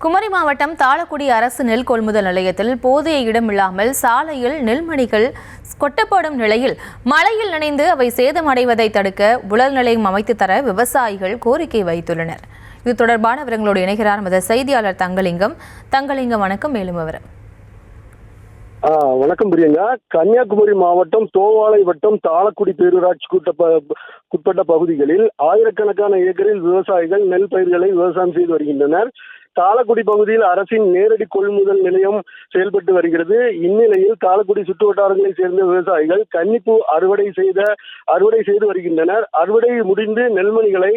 குமரி மாவட்டம் தாளக்குடி அரசு நெல் கொள்முதல் நிலையத்தில் போதிய இடமில்லாமல் சாலையில் நெல்மணிகள் கொட்டப்படும் நிலையில் மழையில் நனைந்து அவை சேதமடைவதை தடுக்க உலர் நிலையம் அமைத்து தர விவசாயிகள் கோரிக்கை வைத்துள்ளனர். இது தொடர்பான விவரங்களோடு இணைகிறார் நமது செய்தியாளர் தங்கலிங்கம். வணக்கம். மேலும் விவரம். வணக்கம் பிரியங்கா. கன்னியாகுமரி மாவட்டம் தோவாளை வட்டம் தாளக்குடி பேரூராட்சிக்குட்பட்ட பகுதிகளில் ஆயிரக்கணக்கான ஏக்கரில் விவசாயிகள் நெல் பயிர்களை விவசாயம் செய்து வருகின்றனர். தாளக்குடி பகுதியில் அரசின் நேரடி கொள்முதல் நிலையம் செயல்பட்டு வருகிறது. இந்நிலையில் தாளக்குடி சுற்று வட்டாரங்களைச் சேர்ந்த விவசாயிகள் கன்னிப்பூ அறுவடை செய்து வருகின்றனர். அறுவடை முடிந்து நெல்மணிகளை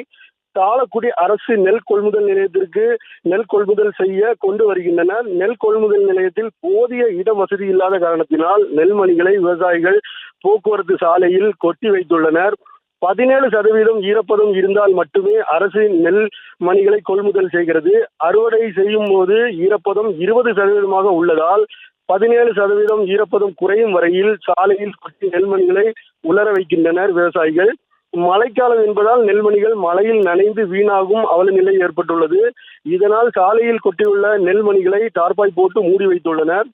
தாளக்குடி அரசு நெல் கொள்முதல் நிலையத்திற்கு நெல் கொள்முதல் செய்ய கொண்டு வருகின்றனர். நெல் கொள்முதல் நிலையத்தில் போதிய இட வசதி இல்லாத காரணத்தினால் நெல்மணிகளை விவசாயிகள் போக்குவரத்து சாலையில் கொட்டி வைத்துள்ளனர். 17% ஈரப்பதம் இருந்தால் மட்டுமே அரசு நெல் மணிகளை கொள்முதல் செய்கிறது. அறுவடை செய்யும் போது ஈரப்பதம் 20% உள்ளதால் 17% ஈரப்பதம் குறையும் வரையில் சாலையில் கொட்டி நெல்மணிகளை உலர வைக்கின்றனர் விவசாயிகள். மழைக்காலம் என்பதால் நெல்மணிகள் மழையில் நனைந்து வீணாகும் அவல நிலை ஏற்பட்டுள்ளது. இதனால் சாலையில் கொட்டியுள்ள நெல்மணிகளை டார்பாய் போட்டு மூடி வைத்துள்ளனர்.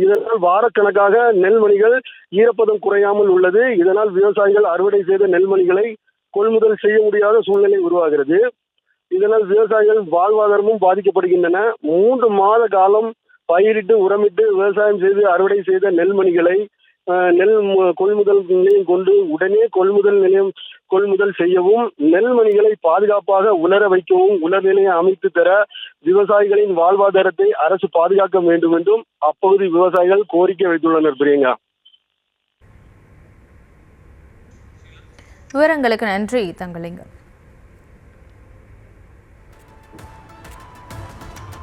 இதனால் வாரக்கணக்காக நெல்மணிகள் ஈரப்பதம் குறையாமல் உள்ளது. இதனால் விவசாயிகள் அறுவடை செய்த நெல்மணிகளை கொள்முதல் செய்ய முடியாத சூழ்நிலை உருவாகிறது. இதனால் விவசாயிகள் வாழ்வாதாரமும் பாதிக்கப்படுகின்றன. 3 மாத காலம் பயிரிட்டு உரமிட்டு விவசாயம் செய்து அறுவடை செய்த நெல்மணிகளை நெல் கொள்முதல் நிலையம் கொண்டு உடனே கொள்முதல் செய்யவும், நெல்மணிகளை பாதுகாப்பாக உலர வைக்கவும் உலர் நிலையம் அமைத்து தர விவசாயிகளின் வாழ்வாதாரத்தை அரசு பாதுகாக்க வேண்டும் என்றும் அப்பகுதி விவசாயிகள் கோரிக்கை வைத்துள்ளனர். பிரியங்கா, விவரங்களுக்கு நன்றி தங்கலிங்கம்.